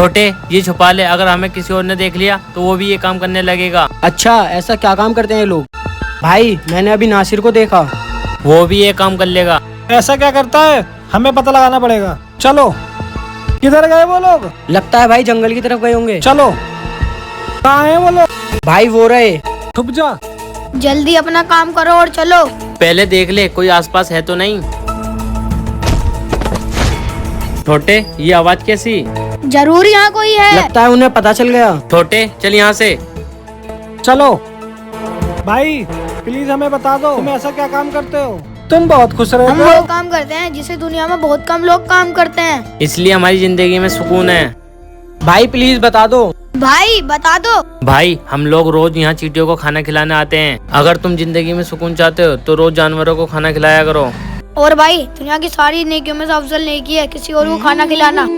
छोटे, ये छुपा ले, अगर हमें किसी और ने देख लिया तो वो भी ये काम करने लगेगा। अच्छा, ऐसा क्या काम करते हैं ये लोग? भाई, मैंने अभी नासिर को देखा। वो भी ये काम कर लेगा। ऐसा क्या करता है, हमें पता लगाना पड़ेगा। चलो, किधर गए वो लोग? लगता है भाई जंगल की तरफ गए होंगे। चलो, कहाँ है वो लोग? भाई वो रहे। छुप जा। जल्दी अपना काम करो और चलो। पहले देख ले कोई आसपास है तो नहीं। छोटे, ये आवाज कैसी? जरूर यहाँ कोई है। लगता है उन्हें पता चल गया। छोटे, चल यहाँ से। चलो भाई, प्लीज हमें बता दो, तुम ऐसा क्या काम करते हो? तुम बहुत खुश हम रहते वो हो। काम करते हैं जिसे दुनिया में बहुत कम लोग काम करते हैं। इसलिए हमारी जिंदगी में सुकून है। भाई प्लीज बता दो। भाई बता दो। भाई, हम लोग रोज यहाँ चींटियों को खाना खिलाने आते हैं। अगर तुम जिंदगी में सुकून चाहते हो तो रोज जानवरों को खाना खिलाया करो। और भाई, दुनिया की सारी नेकियों में से अफजल नेकी है किसी और को खाना खिलाना।